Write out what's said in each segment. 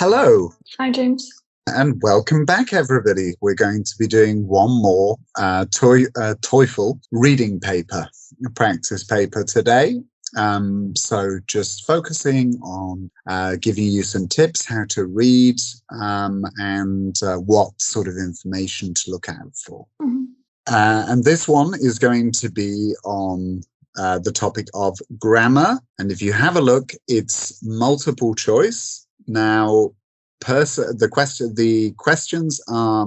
Hello Hi, James. and welcome back, everybody. We're going to be doing one more Toefl reading paper, practice paper today. So just focusing on giving you some tips how to read and what sort of information to look out for. And this one is going to be on the topic of grammar. And if you have a look, it's multiple choice. Now, the questions are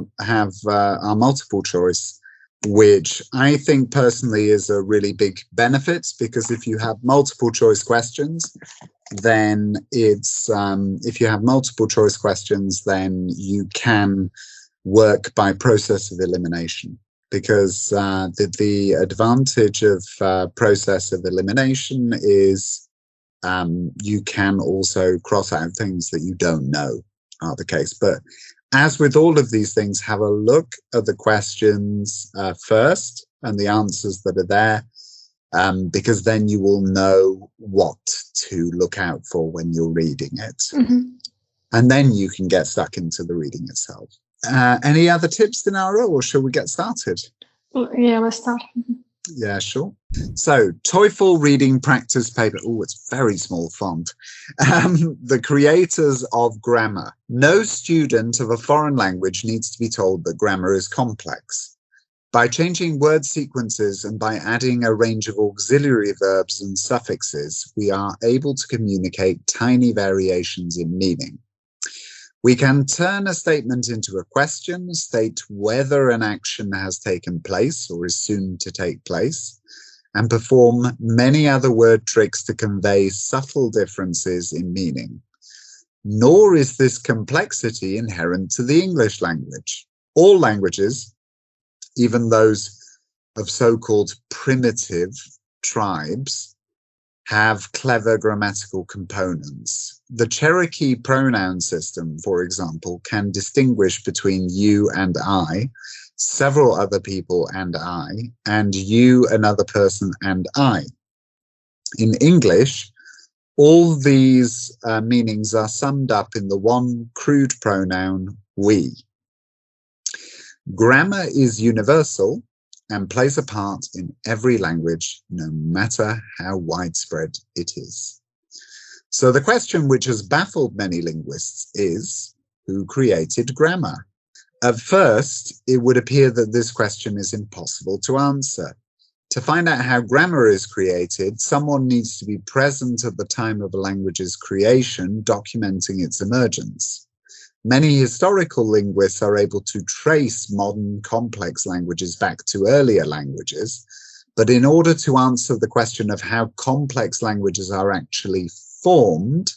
multiple choice, which I think personally is a really big benefit, because if you have multiple choice questions, then you can work by process of elimination. Because the advantage of process of elimination is you can also cross out things that you don't know are the case. But as with all of these things, have a look at the questions first and the answers that are there, because then you will know what to look out for when you're reading it. And then you can get stuck into the reading itself. Any other tips, Dinara, or shall we get started? Yeah, let's start. Yeah, sure. So, Toefl reading practice paper. Oh, it's very small font. The creators of grammar. No student of a foreign language needs to be told that grammar is complex. By changing word sequences and by adding a range of auxiliary verbs and suffixes, we are able to communicate tiny variations in meaning. We can turn a statement into a question, state whether an action has taken place or is soon to take place, and perform many other word tricks to convey subtle differences in meaning. Nor is this complexity inherent to the English language. All languages, even those of so-called primitive tribes, have clever grammatical components. The Cherokee pronoun system, for example, can distinguish between you and I, several other people and I, and you, another person, and I. In English, all these meanings are summed up in the one crude pronoun, we. Grammar is universal and plays a part in every language, no matter how widespread it is. So the question which has baffled many linguists is, who created grammar? At first, it would appear that this question is impossible to answer. To find out how grammar is created, someone needs to be present at the time of a language's creation, documenting its emergence. Many historical linguists are able to trace modern complex languages back to earlier languages, but in order to answer the question of how complex languages are actually formed,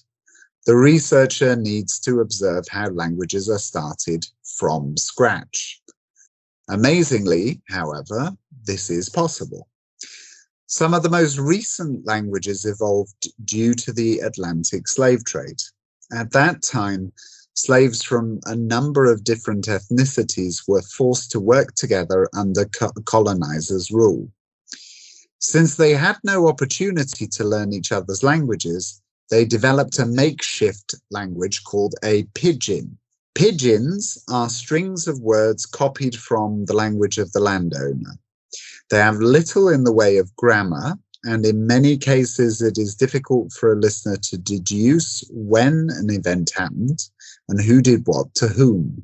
the researcher needs to observe how languages are started from scratch. Amazingly, however, this is possible. Some of the most recent languages evolved due to the Atlantic slave trade. At that time, slaves from a number of different ethnicities were forced to work together under colonizers' rule. Since they had no opportunity to learn each other's languages, they developed a makeshift language called a pidgin. Pidgins are strings of words copied from the language of the landowner. They have little in the way of grammar, and in many cases it is difficult for a listener to deduce when an event happened and who did what to whom.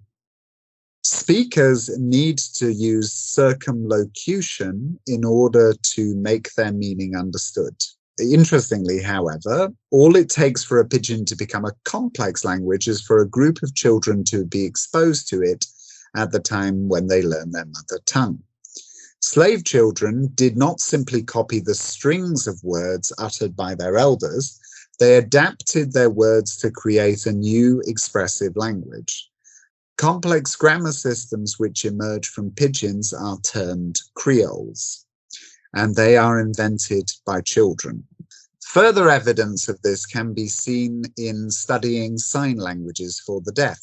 Speakers need to use circumlocution in order to make their meaning understood. Interestingly, however, all it takes for a pidgin to become a complex language is for a group of children to be exposed to it at the time when they learn their mother tongue. Slave children did not simply copy the strings of words uttered by their elders. They adapted their words to create a new expressive language. Complex grammar systems which emerge from pidgins are termed creoles, and they are invented by children. Further evidence of this can be seen in studying sign languages for the deaf.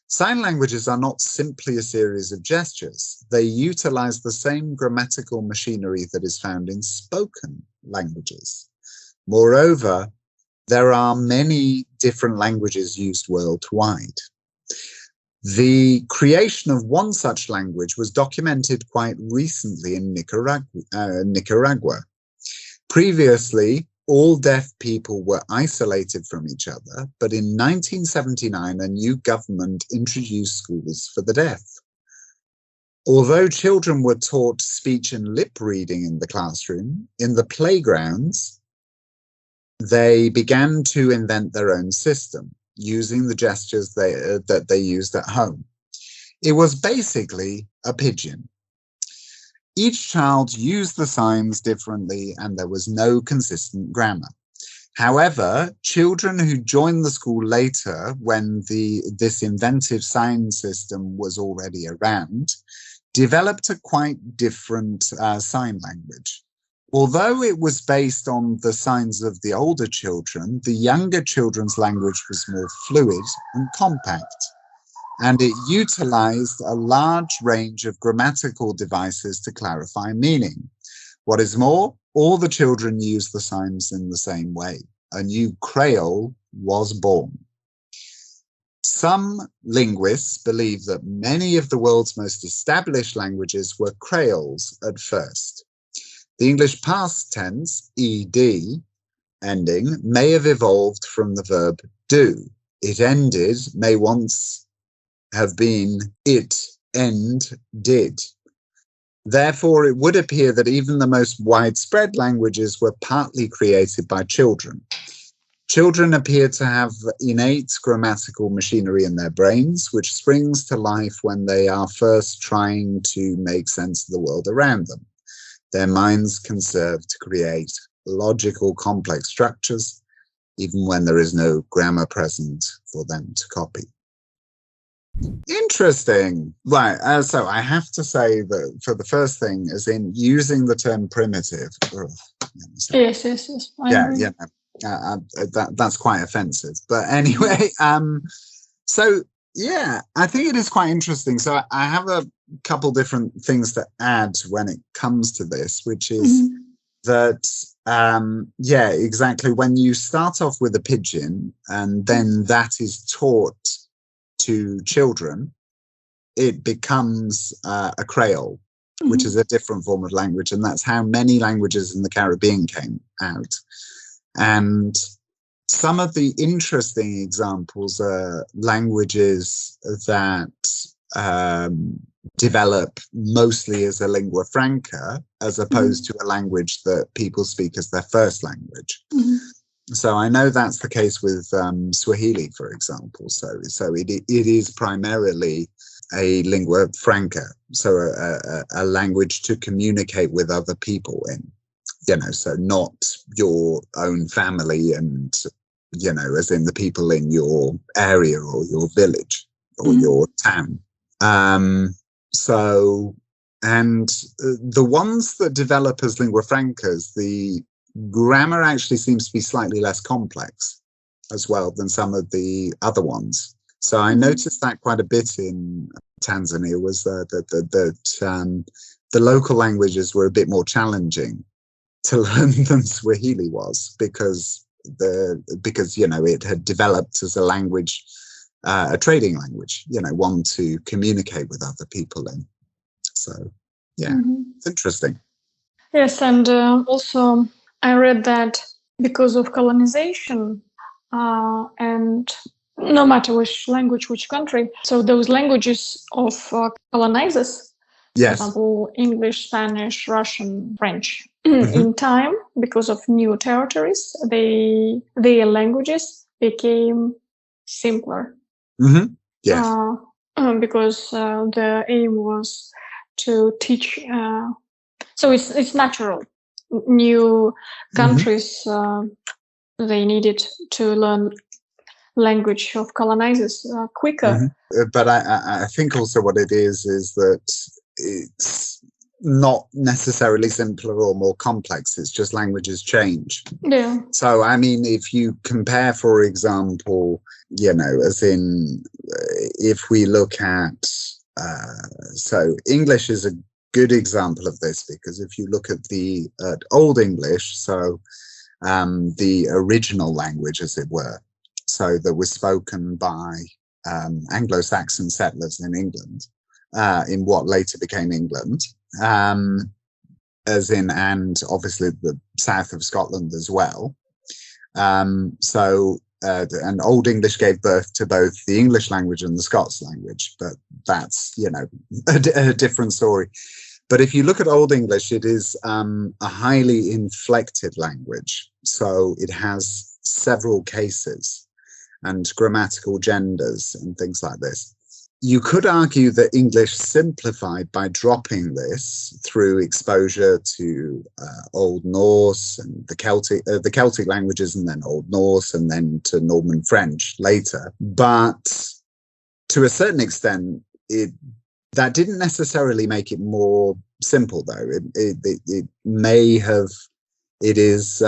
Sign languages are not simply a series of gestures. They utilize the same grammatical machinery that is found in spoken languages. Moreover, there are many different languages used worldwide. The creation of one such language was documented quite recently in Nicaragua. Previously, all deaf people were isolated from each other, but in 1979, a new government introduced schools for the deaf. Although children were taught speech and lip reading in the classroom, in the playgrounds, they began to invent their own system, using the gestures that they used at home. It was basically a pidgin. Each child used the signs differently, and there was no consistent grammar. However, children who joined the school later, when this inventive sign system was already around, developed a quite different sign language. Although it was based on the signs of the older children, the younger children's language was more fluid and compact, and it utilized a large range of grammatical devices to clarify meaning. What is more, all the children used the signs in the same way. A new Creole was born. Some linguists believe that many of the world's most established languages were Creoles at first. The English past tense, ed, ending may have evolved from the verb do. It ended may once have been it, end, did. Therefore, it would appear that even the most widespread languages were partly created by children. Children appear to have innate grammatical machinery in their brains, which springs to life when they are first trying to make sense of the world around them. Their minds can serve to create logical, complex structures, even when there is no grammar present for them to copy. Interesting. Right. So I have to say that for the first thing, as in using the term primitive. Yes. Yeah. That's quite offensive. But anyway, so yeah, I think it is quite interesting. So I have a couple different things to add when it comes to this, which is that, yeah, exactly. When you start off with a pidgin and then that is taught to children, it becomes a Creole, which is a different form of language. And that's how many languages in the Caribbean came out. And some of the interesting examples are languages that develop mostly as a lingua franca, as opposed to a language that people speak as their first language. So I know that's the case with Swahili, for example. So it is primarily a lingua franca, so a language to communicate with other people in, so not your own family and, as in the people in your area or your village or your town. And the ones that develop as lingua francas, the grammar actually seems to be slightly less complex as well than some of the other ones. So I noticed that quite a bit in Tanzania, was that the local languages were a bit more challenging to learn than Swahili was, because it had developed as a language, a trading language, one to communicate with other people in. So yeah, it's interesting. Yes, and also I read that because of colonization, and no matter which language, which country, so those languages of colonizers, for example, English, Spanish, Russian, French, in time, because of new territories, their languages became simpler. Because the aim was to teach. So it's natural. New countries, they needed to learn language of colonizers quicker. But I think also what it is that it's not necessarily simpler or more complex. It's just languages change. Yeah. So, I mean, if you compare, for example, as in, if we look at, so English is a good example of this, because if you look at Old English, so the original language, as it were. So that was spoken by Anglo-Saxon settlers in England, in what later became England, and obviously the south of Scotland as well. And Old English gave birth to both the English language and the Scots language, but that's, a different story. But if you look at Old English, it is a highly inflected language. So it has several cases and grammatical genders and things like this. You could argue that English simplified by dropping this through exposure to Old Norse and the Celtic languages, and then Old Norse, and then to Norman French later. But to a certain extent, that didn't necessarily make it more simple, though. It may have. This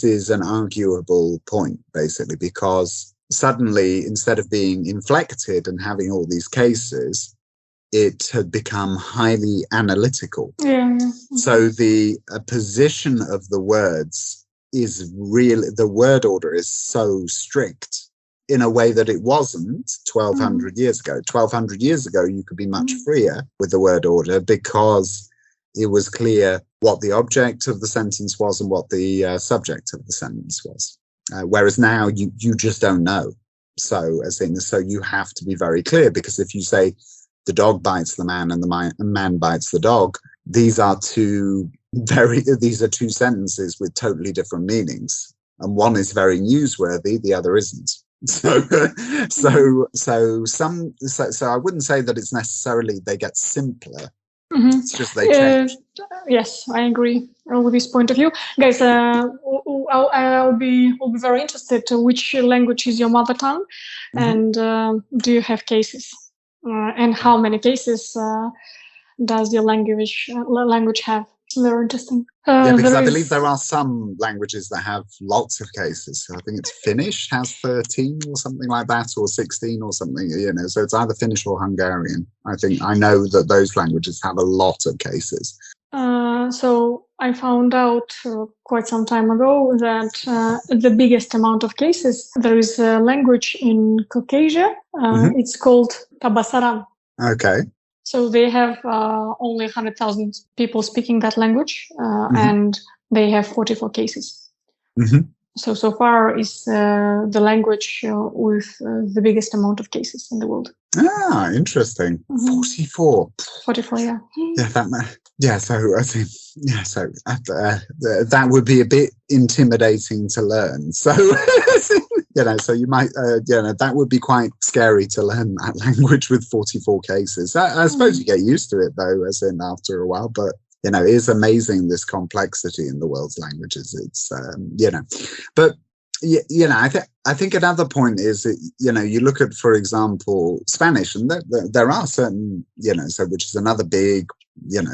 is an arguable point, basically, because suddenly, instead of being inflected and having all these cases, it had become highly analytical. Yeah. So the position of the words is really, the word order is so strict in a way that it wasn't 1200 years ago. 1200 years ago, you could be much freer with the word order because it was clear what the object of the sentence was and what the subject of the sentence was. Whereas now you just don't know. So you have to be very clear, because if you say the dog bites the man and the man bites the dog, these are two sentences with totally different meanings, and one is very newsworthy, the other isn't. So I wouldn't say that it's necessarily they get simpler. It's just they change. Yes, I agree with this point of view, guys. I'll be very interested to which language is your mother tongue, and do you have cases, and how many cases does your language have? Very interesting. Because I believe there are some languages that have lots of cases. So I think it's Finnish has 13 or something like that, or 16 or something. So it's either Finnish or Hungarian. I know that those languages have a lot of cases. So I found out quite some time ago that the biggest amount of cases, there is a language in Caucasia. It's called Tabasaran. Okay. So they have only 100,000 people speaking that language, and they have 44 cases. So far is the language with the biggest amount of cases in the world. Ah, interesting. 44. 44, yeah. That would be a bit intimidating to learn. So, so you might, that would be quite scary to learn that language with 44 cases. I suppose you get used to it, though, after a while, but it is amazing, this complexity in the world's languages. It's, but I think another point is that, you look at, for example, Spanish, and there are certain, which is another big,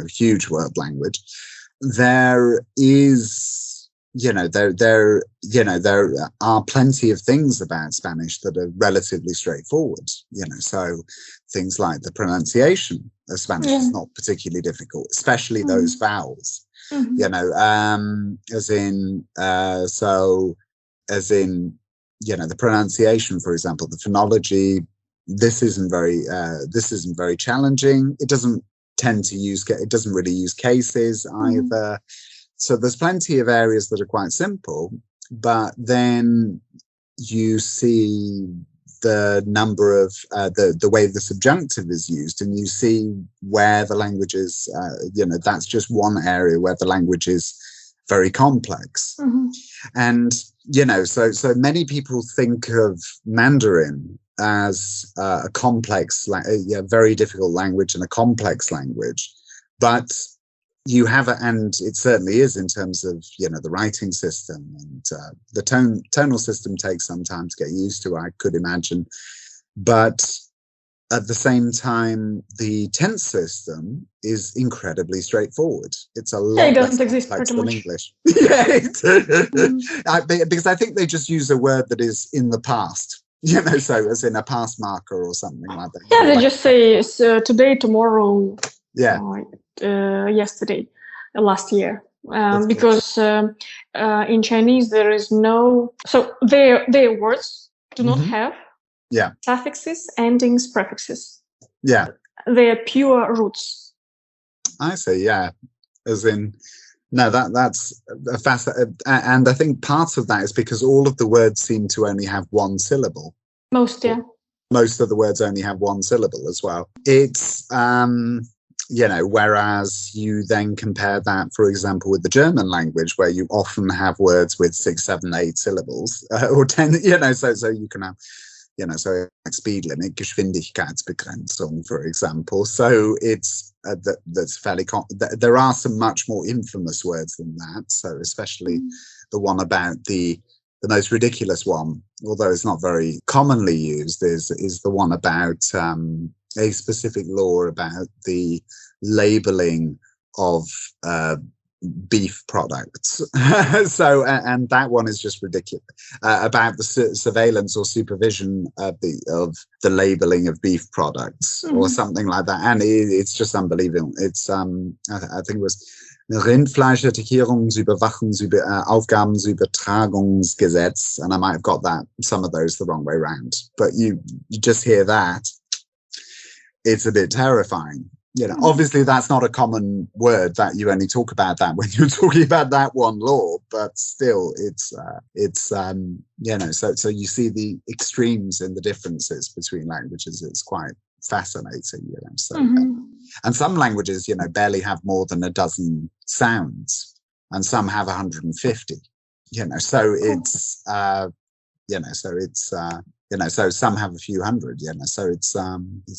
huge world language. There is, there are plenty of things about Spanish that are relatively straightforward, so things like the pronunciation of Spanish is not particularly difficult, especially those vowels, the pronunciation, for example, the phonology, this isn't very challenging. It doesn't really use cases either. So there's plenty of areas that are quite simple, but then you see the number of the way the subjunctive is used, and you see where the language is, that's just one area where the language is very complex. And, so many people think of Mandarin as a complex, very difficult language and a complex language. But you have, and it certainly is in terms of, the writing system, and the tonal system takes some time to get used to, I could imagine. But at the same time, the tense system is incredibly straightforward. It's a lot less complex than English. Because I think they just use a word that is in the past, so as in a past marker or something like that. Yeah, they just say today, tomorrow, yesterday, last year. because in Chinese there is no, so their words do not have suffixes, endings, prefixes. Yeah. They are pure roots. I see, yeah. As in, no, that's a and I think part of that is because all of the words seem to only have one syllable. Most of the words only have one syllable as well. It's whereas you then compare that, for example, with the German language, where you often have words with 6, 7, 8 syllables, or 10, so you can have, so like speed limit, Geschwindigkeitsbegrenzung, for example. So it's that's fairly there are some much more infamous words than that. So especially the one about the most ridiculous one, although it's not very commonly used, is the one about a specific law about the labeling of beef products. So, and that one is just ridiculous, about the surveillance or supervision of the labeling of beef products or something like that. And it's just unbelievable. It's I think it was Rindfleischertechierungsaufgabensübertragungsgesetz, and I might have got some of those the wrong way round. But you just hear that, it's a bit terrifying. Obviously that's not a common word, that you only talk about that when you're talking about that one law, but still so you see the extremes in the differences between languages. It's quite fascinating, and some languages, barely have more than a dozen sounds, and some have 150, so it's so some have a few hundred, so it's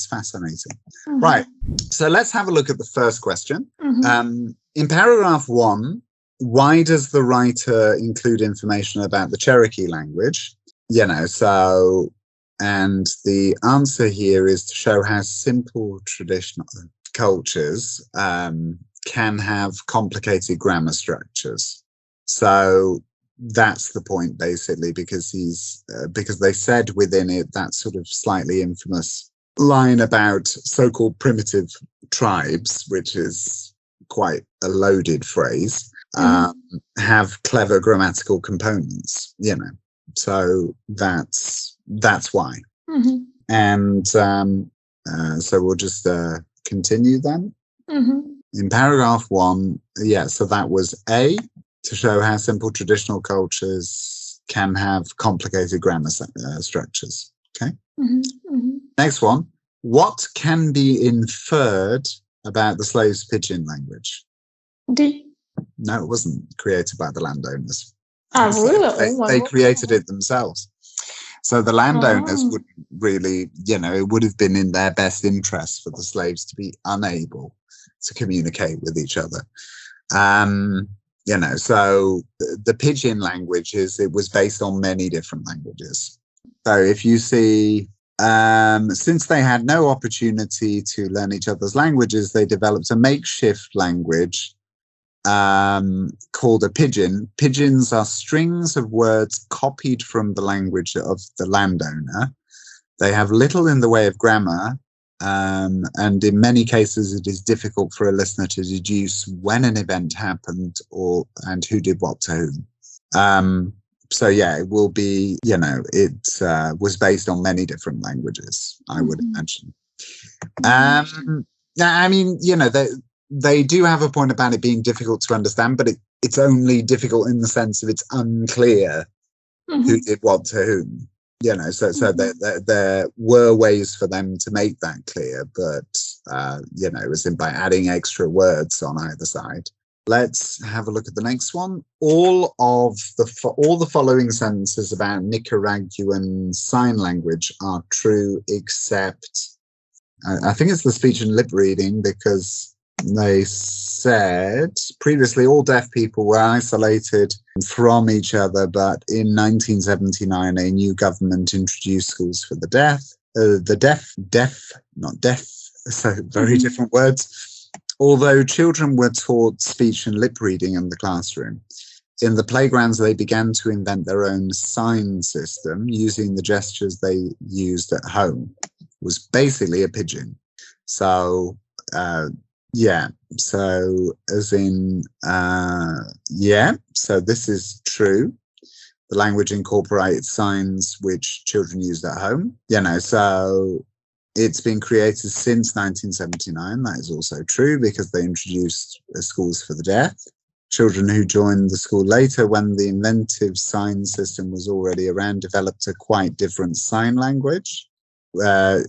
fascinating. Right, so let's have a look at the first question. In paragraph 1, why does the writer include information about the Cherokee language? And the answer here is to show how simple traditional cultures can have complicated grammar structures. So that's the point, basically, because they said within it that sort of slightly infamous line about so-called primitive tribes, which is quite a loaded phrase, have clever grammatical components, so that's why. And so we'll just continue then. In paragraph 1, so that was A, to show how simple traditional cultures can have complicated grammar structures. Okay. Next one. What can be inferred about the slaves' pidgin language? D. No, it wasn't created by the landowners. Really? They created it themselves. So the landowners would really, it would have been in their best interest for the slaves to be unable to communicate with each other. So the pidgin language was based on many different languages. So if you see, since they had no opportunity to learn each other's languages, they developed a makeshift language called a pidgin. Pidgins are strings of words copied from the language of the landowner. They have little in the way of grammar, and in many cases it is difficult for a listener to deduce when an event happened and who did what to whom. So it will be, it was based on many different languages, I would imagine. They do have a point about it being difficult to understand, but it's only difficult in the sense of it's unclear who did what to whom. So there were ways for them to make that clear, but it was by adding extra words on either side. Let's have a look at the next one. All the following sentences about Nicaraguan Sign Language are true, except I think it's the speech and lip reading, because they said previously all deaf people were isolated from each other, but in 1979 a new government introduced schools for the deaf. Not deaf, so very different words. Although children were taught speech and lip reading in the classroom, in the playgrounds they began to invent their own sign system using the gestures they used at home. It was basically a pidgin. So Yeah, so as in, yeah, so this is true. The language incorporates signs which children used at home. So it's been created since 1979. That is also true because they introduced schools for the deaf. Children who joined the school later, when the inventive sign system was already around, developed a quite different sign language. Although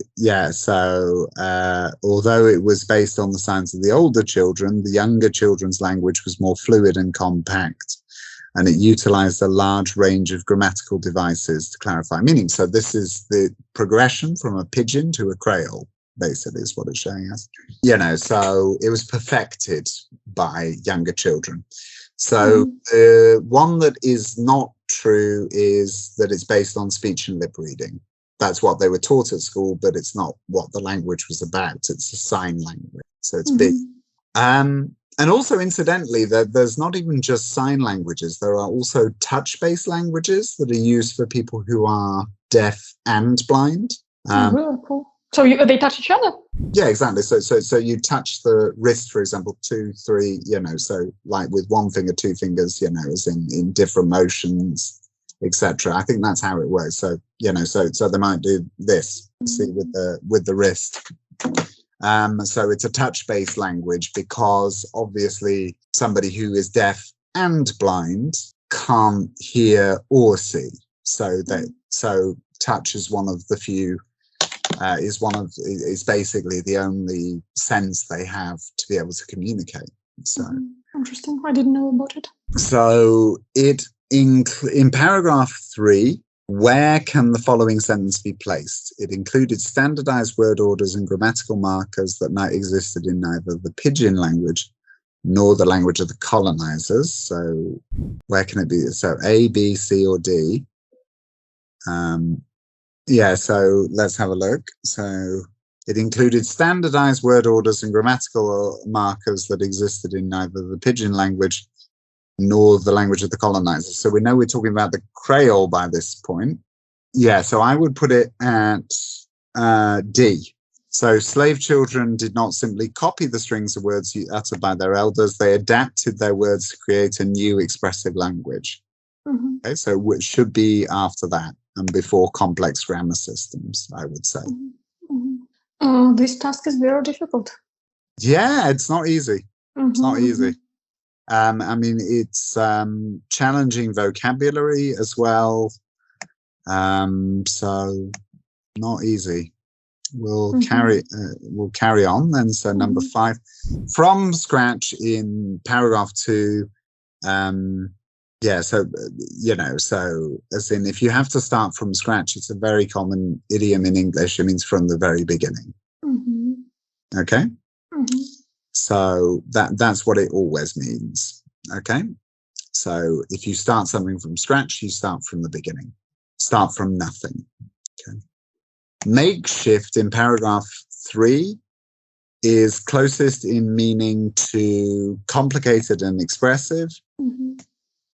it was based on the signs of the older children, the younger children's language was more fluid and compact, and it utilized a large range of grammatical devices to clarify meaning. So this is the progression from a pidgin to a creole, basically, is what it's showing us. So it was perfected by younger children. So the one that is not true is that it's based on speech and lip reading. That's what they were taught at school, but it's not what the language was about. It's a sign language, so it's big. And also, incidentally, there's not even just sign languages. There are also touch-based languages that are used for people who are deaf and blind. Really cool. So they touch each other? Yeah, exactly. So you touch the wrist, for example, 2, 3, so like with one finger, 2 fingers, as in different motions, etc. I think that's how it works. So so they might do this, see, with the wrist. So it's a touch-based language because obviously somebody who is deaf and blind can't hear or see. So touch is one of the few. Is basically the only sense they have to be able to communicate. So interesting. I didn't know about it. So in paragraph 3, where can the following sentence be placed? It included standardized word orders and grammatical markers that not existed in neither the pidgin language nor the language of the colonizers. So where can it be? So A, B, C, or D? So let's have a look. So it included standardized word orders and grammatical markers that existed in neither the pidgin language nor the language of the colonizers. So we know we're talking about the Creole by this point. So I would put it at D. So slave children did not simply copy the strings of words uttered by their elders. They adapted their words to create a new expressive language. Okay, so it should be after that and before complex grammar systems, I would say. This task is very difficult. Yeah, it's not easy. It's not easy. It's challenging vocabulary as well. So not easy. We'll carry on then. So number 5, from scratch in paragraph 2. So as in, if you have to start from scratch, it's a very common idiom in English. It means from the very beginning. Okay. So that's what it always means. Okay. So if you start something from scratch, you start from the beginning. Start from nothing. Okay. Makeshift in paragraph 3 is closest in meaning to complicated and expressive,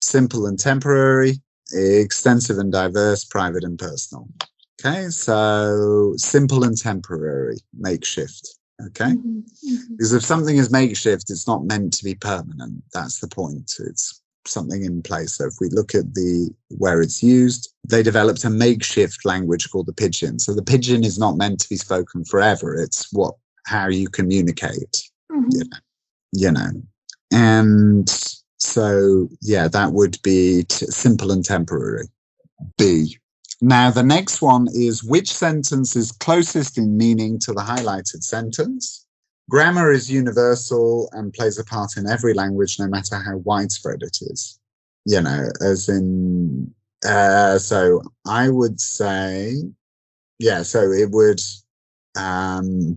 simple and temporary, extensive and diverse, private and personal. Okay, so simple and temporary, makeshift. Okay, because if something is makeshift, it's not meant to be permanent. That's the point. It's something in place. So if we look at where it's used, they developed a makeshift language called the pidgin. So the pidgin is not meant to be spoken forever. It's how you communicate. And so that would be simple and temporary. B. Now the next one is, which sentence is closest in meaning to the highlighted sentence? Grammar is universal and plays a part in every language, no matter how widespread it is. As in, so I would say, so it would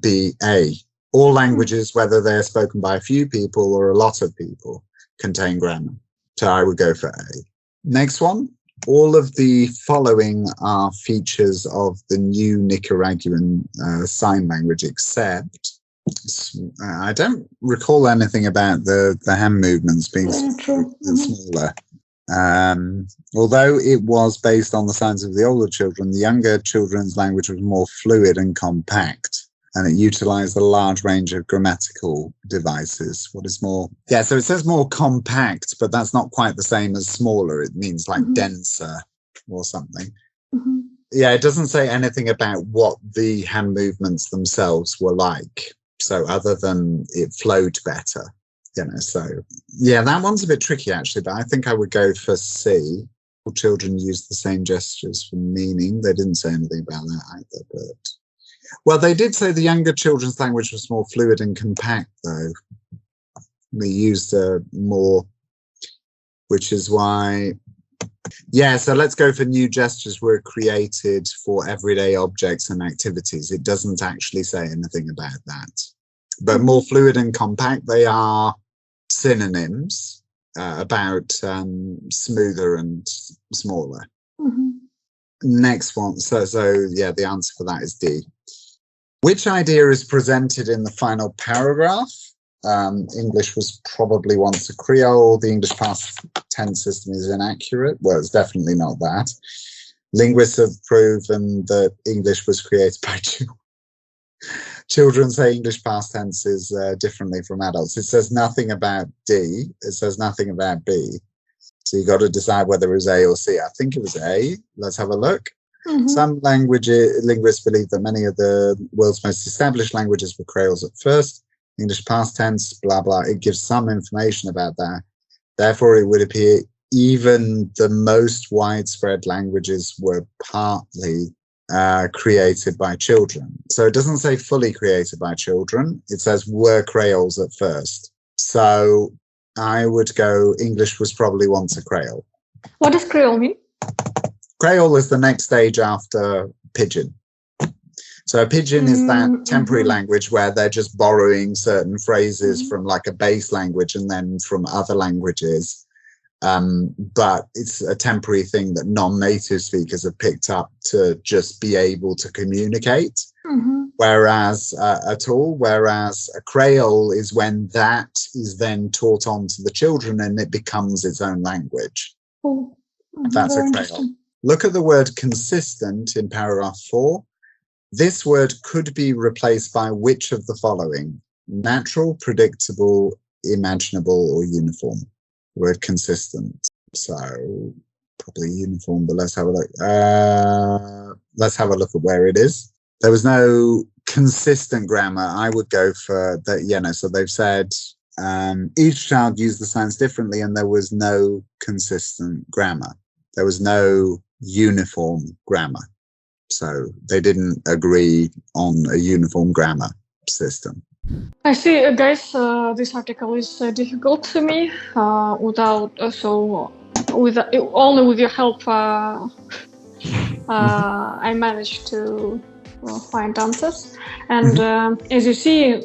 be A. All languages, whether they're spoken by a few people or a lot of people, contain grammar. So I would go for A. Next one. All of the following are features of the new Nicaraguan sign language, except I don't recall anything about the hand movements being smaller. Although it was based on the signs of the older children, the younger children's language was more fluid and compact. and it utilized a large range of grammatical devices. What is more? Yeah, so it says more compact, but that's not quite the same as smaller. It means like denser or something. Yeah, it doesn't say anything about what the hand movements themselves were like. So other than it flowed better, so yeah, that one's a bit tricky actually, but I think I would go for C. Children use the same gestures for meaning. They didn't say anything about that either, but well, they did say the younger children's language was more fluid and compact though. They used more, which is why, yeah, so let's go for new gestures were created for everyday objects and activities. It doesn't actually say anything about that, but more fluid and compact, they are synonyms about smoother and smaller. Next one. So yeah, the answer for that is D. Which idea is presented in the final paragraph? English was probably once a Creole. The English past tense system is inaccurate. Well, it's definitely not that. Linguists have proven that English was created by children. Children say English past tenses differently from adults. It says nothing about D. It says nothing about B. So you got to decide whether it was A or C. I think it was A. Let's have a look. Some linguists believe that many of the world's most established languages were Creoles at first. English past tense, blah, blah. It gives some information about that. Therefore, it would appear even the most widespread languages were partly created by children. So it doesn't say fully created by children. It says were Creoles at first. So I would go English was probably once a Creole. What does Creole mean? Creole is the next stage after Pidgin. So a Pidgin is that temporary language where they're just borrowing certain phrases from like a base language and then from other languages. But it's a temporary thing that non-native speakers have picked up to just be able to communicate. Whereas a Creole is when that is then taught on to the children and it becomes its own language. That's a Creole. Look at the word consistent in paragraph 4. This word could be replaced by which of the following? Natural, predictable, imaginable, or uniform. Word consistent. So probably uniform, but let's have a look. Let's have a look at where it is. There was no consistent grammar. I would go for that, so they've said each child used the sounds differently and there was no consistent grammar. There was no uniform grammar. So they didn't agree on a uniform grammar system. I see, guys, this article is difficult to me. Only with your help, I managed to find answers. And as you see,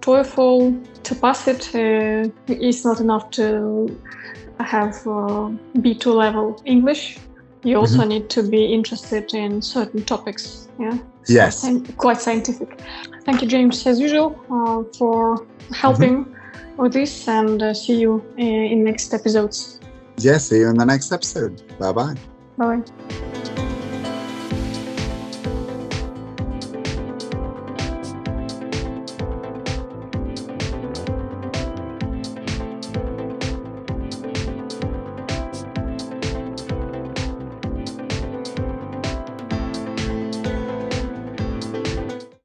Toefl, to pass it, is not enough to have B2 level English. You also need to be interested in certain topics. Yeah. Yes. And quite scientific. Thank you, James, as usual, for helping with this, and see you in next episodes. Yes, see you in the next episode. Bye-bye. Bye.